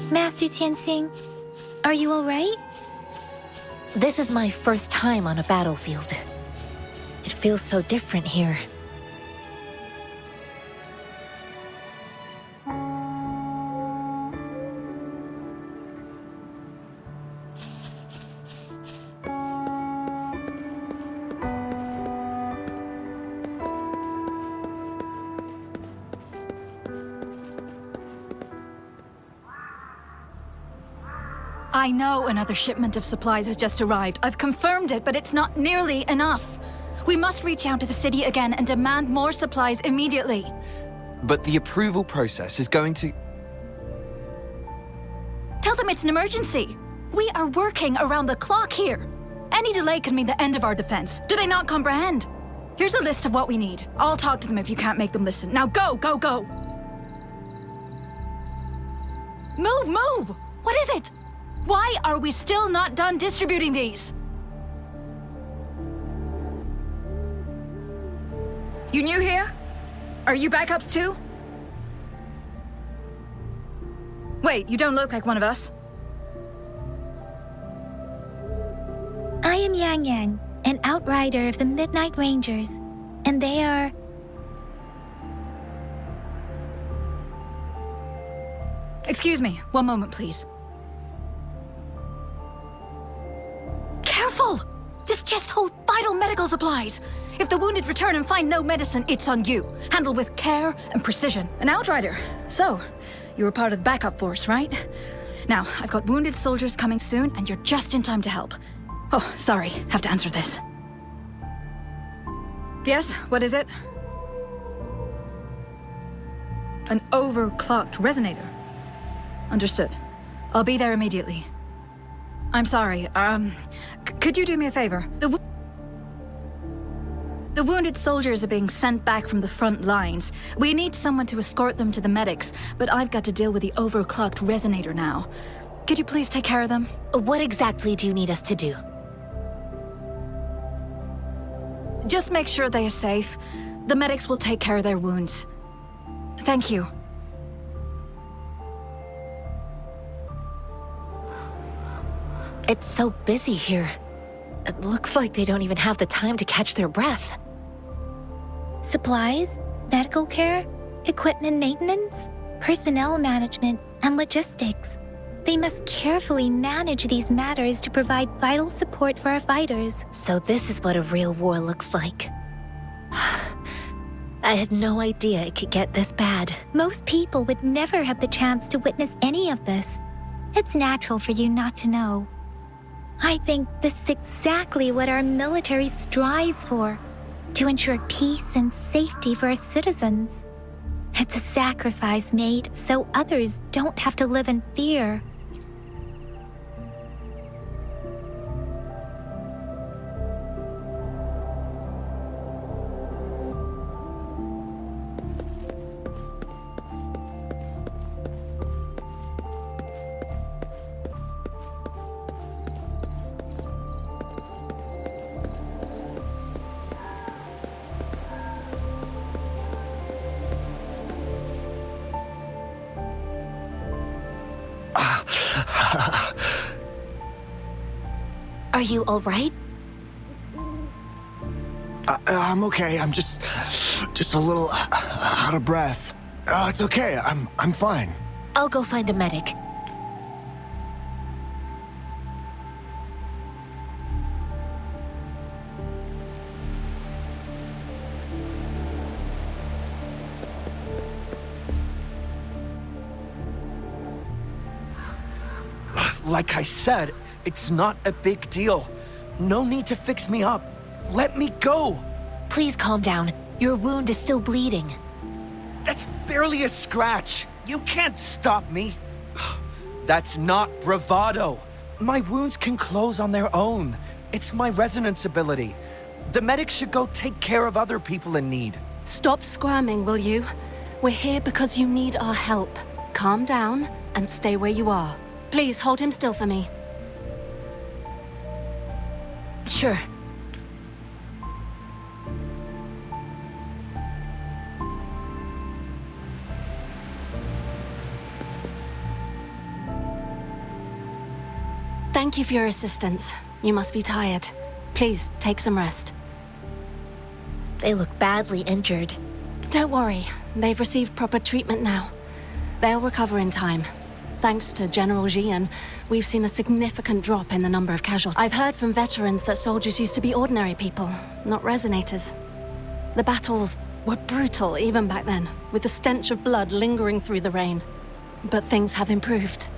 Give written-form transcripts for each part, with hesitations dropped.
Master Tianxing, are you alright? This is my first time on a battlefield. It feels so different here. I know another shipment of supplies has just arrived. I've confirmed it, but it's not nearly enough. We must reach out to the city again and demand more supplies immediately. But the approval process is going to... Tell them it's an emergency. We are working around the clock here. Any delay could mean the end of our defense. Do they not comprehend? Here's a list of what we need. I'll talk to them if you can't make them listen. Now go, go, go! Move, move! What is it? Why are we still not done distributing these? You new here? Are you backups too? Wait, you don't look like one of us. I am Yang Yang, an outrider of the Midnight Rangers, and they are... Excuse me, one moment, please. Careful! This chest holds vital medical supplies. If the wounded return and find no medicine, it's on you. Handle with care and precision. An outrider. So, you were part of the backup force, right? Now, I've got wounded soldiers coming soon, and you're just in time to help. Oh, sorry, have to answer this. Yes, what is it? An overclocked resonator. Understood. I'll be there immediately. I'm sorry, could you do me a favor? The wounded soldiers are being sent back from the front lines. We need someone to escort them to the medics, but I've got to deal with the overclocked resonator now. Could you please take care of them? What exactly do you need us to do? Just make sure they are safe. The medics will take care of their wounds. Thank you. It's so busy here. It looks like they don't even have the time to catch their breath. Supplies, medical care, equipment maintenance, personnel management, and logistics. They must carefully manage these matters to provide vital support for our fighters. So this is what a real war looks like. I had no idea it could get this bad. Most people would never have the chance to witness any of this. It's natural for you not to know. I think this is exactly what our military strives for, to ensure peace and safety for our citizens. It's a sacrifice made so others don't have to live in fear. Are you all right? I'm okay. I'm just a little out of breath. It's okay. I'm fine. I'll go find a medic. Like I said, it's not a big deal. No need to fix me up. Let me go. Please calm down. Your wound is still bleeding. That's barely a scratch. You can't stop me. That's not bravado. My wounds can close on their own. It's my resonance ability. The medics should go take care of other people in need. Stop squirming, will you? We're here because you need our help. Calm down and stay where you are. Please hold him still for me. Sure. Thank you for your assistance. You must be tired. Please, take some rest. They look badly injured. Don't worry, they've received proper treatment now. They'll recover in time. Thanks to General Jian, we've seen a significant drop in the number of casualties. I've heard from veterans that soldiers used to be ordinary people, not resonators. The battles were brutal even back then, with the stench of blood lingering through the rain. But things have improved.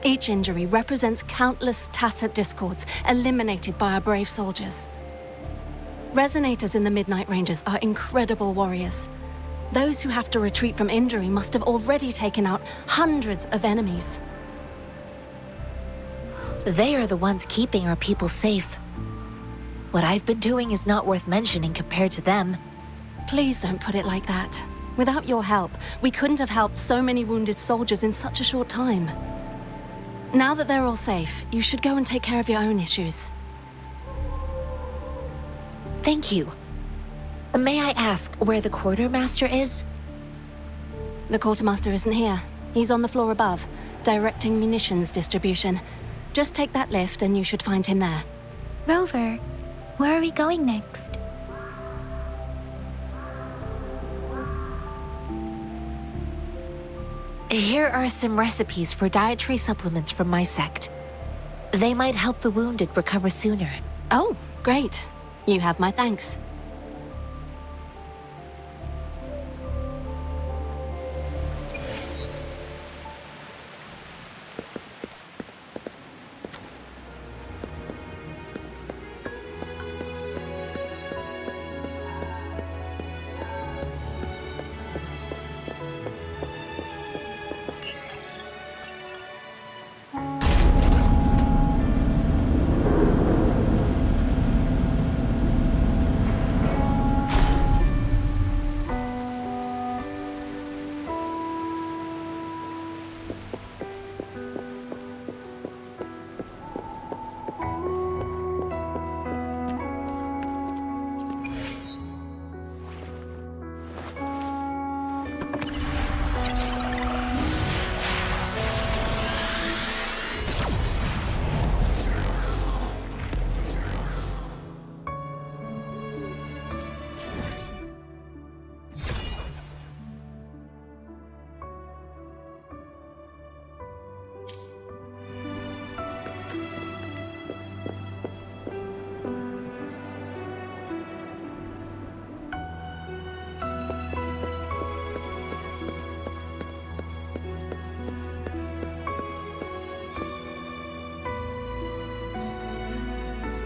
Each injury represents countless tacit discords eliminated by our brave soldiers. Resonators in the Midnight Rangers are incredible warriors. Those who have to retreat from injury must have already taken out hundreds of enemies. They are the ones keeping our people safe. What I've been doing is not worth mentioning compared to them. Please don't put it like that. Without your help, we couldn't have helped so many wounded soldiers in such a short time. Now that they're all safe, you should go and take care of your own issues. Thank you. May I ask where the quartermaster is? The quartermaster isn't here. He's on the floor above, directing munitions distribution. Just take that lift and you should find him there. Rover, where are we going next? Here are some recipes for dietary supplements from my sect. They might help the wounded recover sooner. Oh, great. You have my thanks.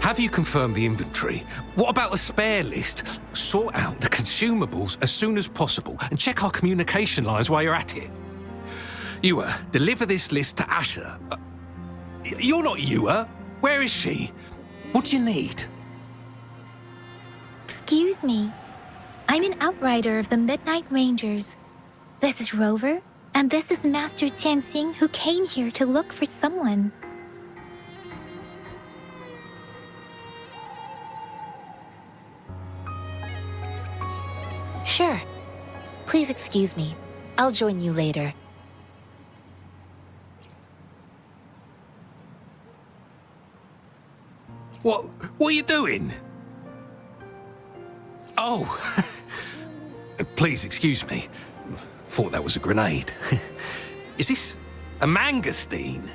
Have you confirmed the inventory? What about the spare list? Sort out the consumables as soon as possible and check our communication lines while you're at it. Yua, deliver this list to Asher. You're not Yua. Where is she? What do you need? Excuse me. I'm an outrider of the Midnight Rangers. This is Rover, and this is Master Tianxing, who came here to look for someone. Sure. Please excuse me. I'll join you later. What are you doing? Oh, please excuse me. Thought that was a grenade. Is this a mangosteen?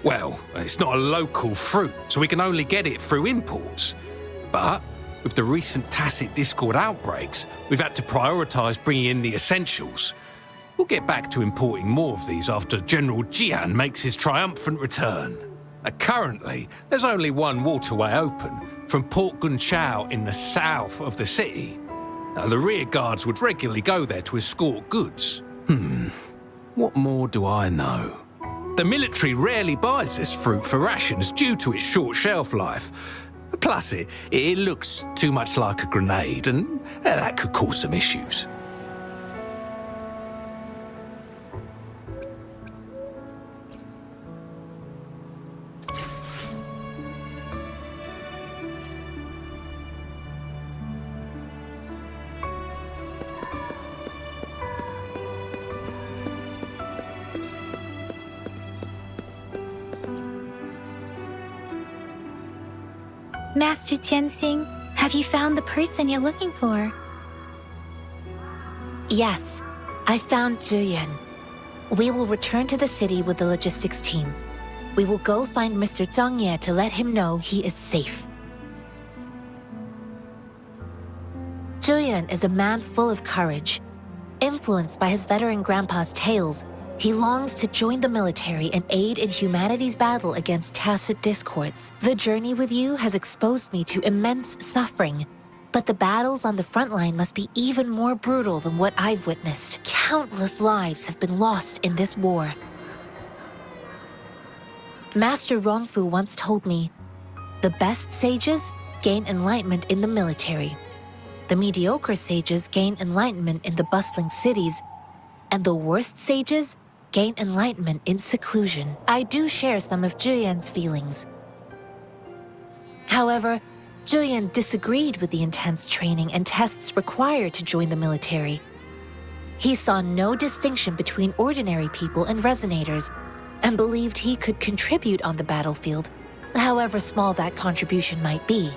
Well, it's not a local fruit, so we can only get it through imports. But with the recent tacit discord outbreaks, we've had to prioritise bringing in the essentials. We'll get back to importing more of these after General Jian makes his triumphant return. Currently, there's only one waterway open, from Port Gunchao in the south of the city. The rear guards would regularly go there to escort goods. What more do I know? The military rarely buys this fruit for rations due to its short shelf life. Plus, it looks too much like a grenade, and that could cause some issues. Master Tianxing, have you found the person you're looking for? Yes, I found Zhuyan. We will return to the city with the logistics team. We will go find Mr. Zhang Ye to let him know he is safe. Zhuyan is a man full of courage. Influenced by his veteran grandpa's tales, he longs to join the military and aid in humanity's battle against tacit discords. The journey with you has exposed me to immense suffering, but the battles on the front line must be even more brutal than what I've witnessed. Countless lives have been lost in this war. Master Rongfu once told me, the best sages gain enlightenment in the military. The mediocre sages gain enlightenment in the bustling cities, and the worst sages gain enlightenment in seclusion. I do share some of Zhuyan's feelings. However, Zhuyan disagreed with the intense training and tests required to join the military. He saw no distinction between ordinary people and resonators, and believed he could contribute on the battlefield, however small that contribution might be.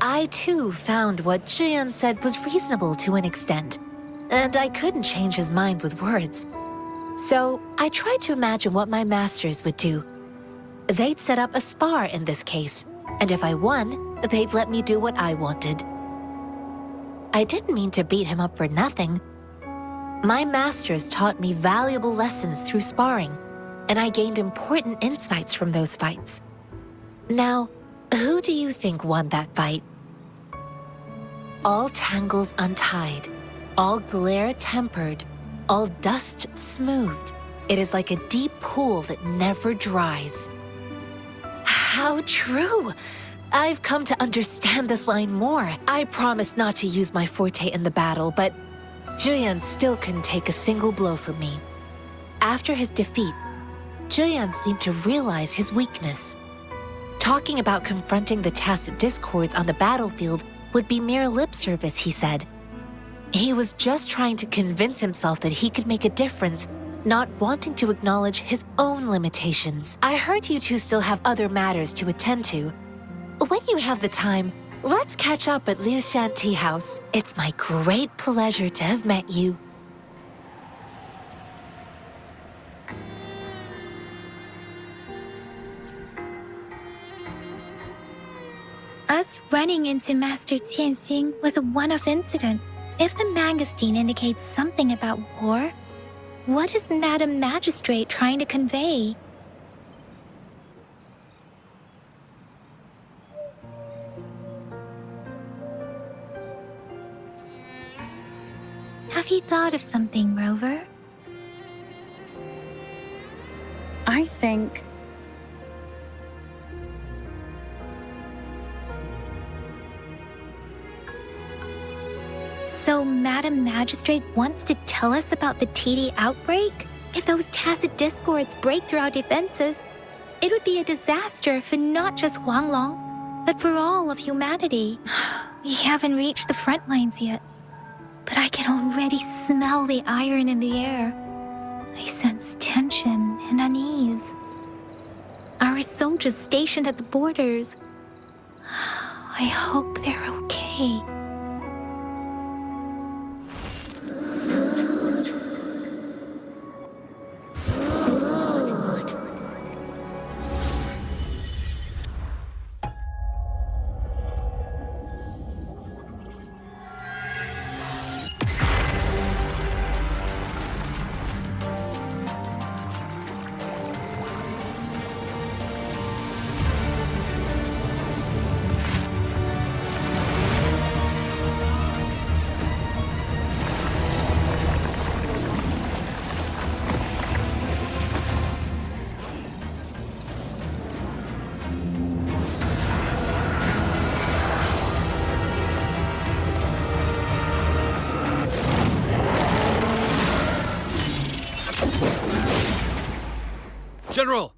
I too found what Zhuyan said was reasonable to an extent, and I couldn't change his mind with words. So I tried to imagine what my masters would do. They'd set up a spar in this case, and if I won, they'd let me do what I wanted. I didn't mean to beat him up for nothing. My masters taught me valuable lessons through sparring, and I gained important insights from those fights. Now, who do you think won that fight? All tangles untied, all glare tempered, all dust smoothed. It is like a deep pool that never dries. How true! I've come to understand this line more. I promised not to use my forte in the battle, but Zhuyan still couldn't take a single blow from me. After his defeat, Zhuyan seemed to realize his weakness. Talking about confronting the tacit discords on the battlefield would be mere lip service, he said. He was just trying to convince himself that he could make a difference, not wanting to acknowledge his own limitations. I heard you two still have other matters to attend to. When you have the time, let's catch up at Liu Shan Tea House. It's my great pleasure to have met you. Us running into Master Tianxing was a one-off incident. If the Mangosteen indicates something about war, what is Madam Magistrate trying to convey? Have you thought of something, Rover? I think... So Madam Magistrate wants to tell us about the TD outbreak? If those tacit discords break through our defenses, it would be a disaster for not just Huanglong, but for all of humanity. We haven't reached the front lines yet, but I can already smell the iron in the air. I sense tension and unease. Our soldiers stationed at the borders, I hope they're okay. General!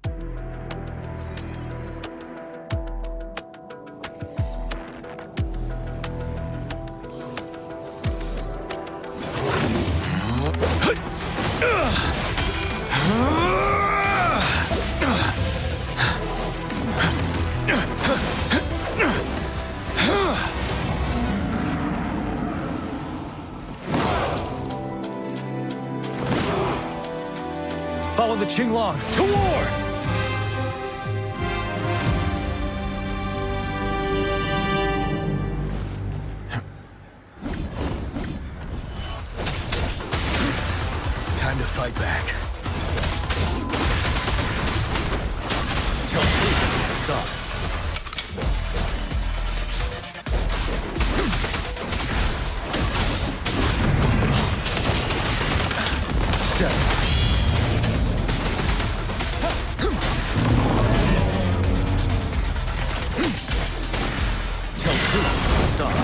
Follow the Qinglong to war! Time to fight back. Tell truth, Assad. Seven. Tell truth, Assad.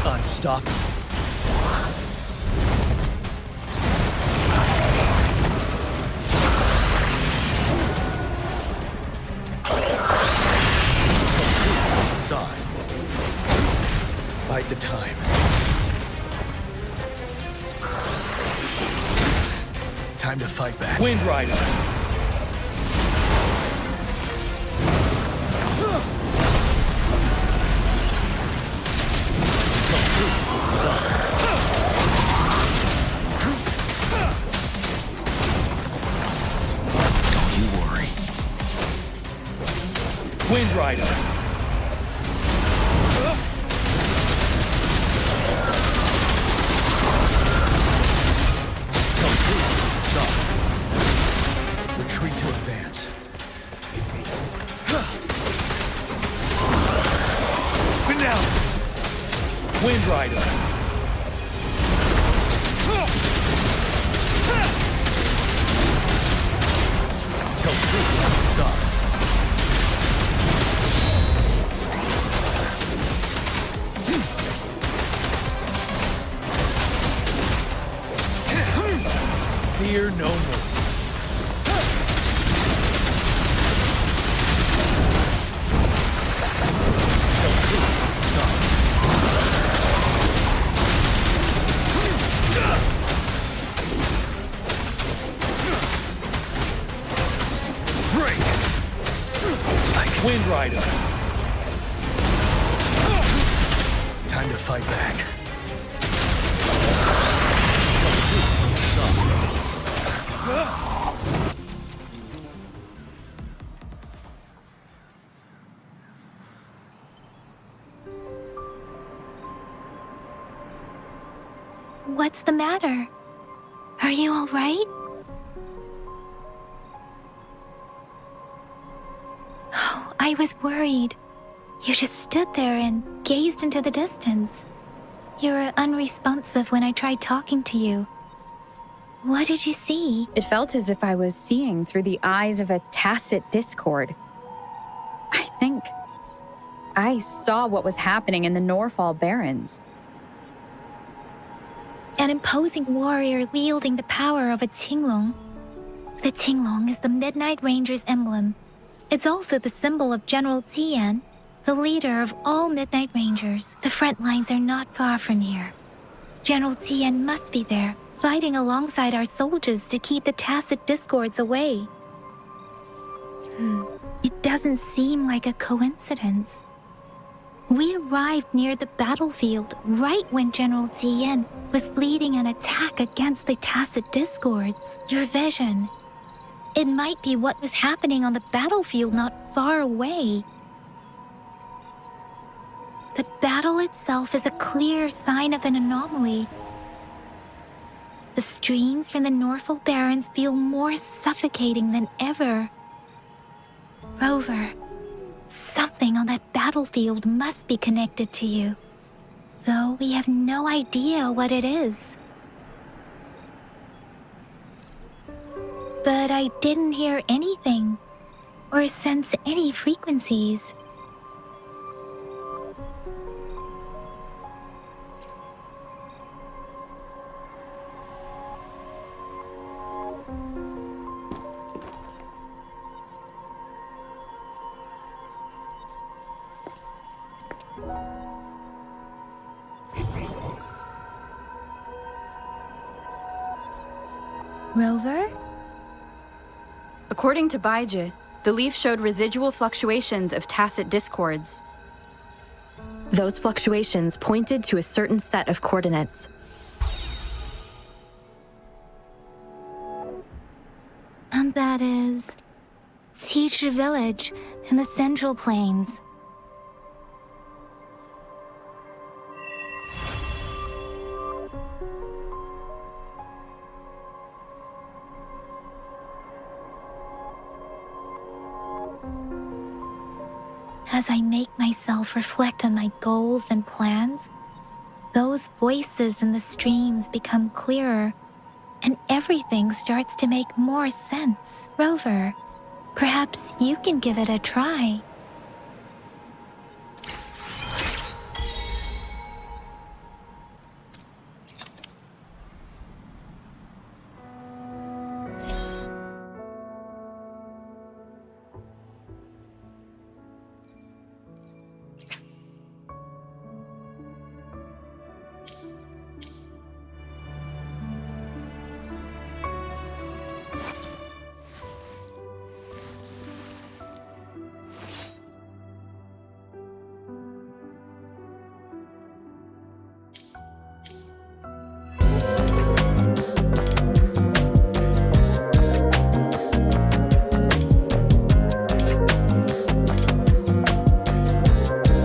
Unstoppable. Assad. Bide the time. Time to fight back. Wind Rider! Don't you worry. Wind Rider! Tell truth, Assad. Retreat to advance. And now! Wind Rider! Tell truth, Assad. Fear no more. Tell truth, Assad. Break! Wind Rider! Time to fight back. What's the matter? Are you all right? Oh, I was worried. You just stood there and gazed into the distance. You were unresponsive when I tried talking to you. What did you see? It felt as if I was seeing through the eyes of a tacit discord. I think I saw what was happening in the Norfall Barrens. An imposing warrior wielding the power of a Qinglong. The Qinglong is the Midnight Ranger's emblem. It's also the symbol of General Tian, the leader of all Midnight Rangers. The front lines are not far from here. General Tian must be there, fighting alongside our soldiers to keep the tacit discords away. It doesn't seem like a coincidence. We arrived near the battlefield right when General Tian was leading an attack against the tacit discords. Your vision. It might be what was happening on the battlefield not far away. The battle itself is a clear sign of an anomaly. The streams from the Norfall Barrens feel more suffocating than ever. Rover, something on that battlefield must be connected to you, though we have no idea what it is. But I didn't hear anything or sense any frequencies. Rover? According to Baiji, the leaf showed residual fluctuations of tacit discords. Those fluctuations pointed to a certain set of coordinates. And that is Teacher Village in the Central Plains. As I make myself reflect on my goals and plans, those voices in the streams become clearer, and everything starts to make more sense. Rover, perhaps you can give it a try.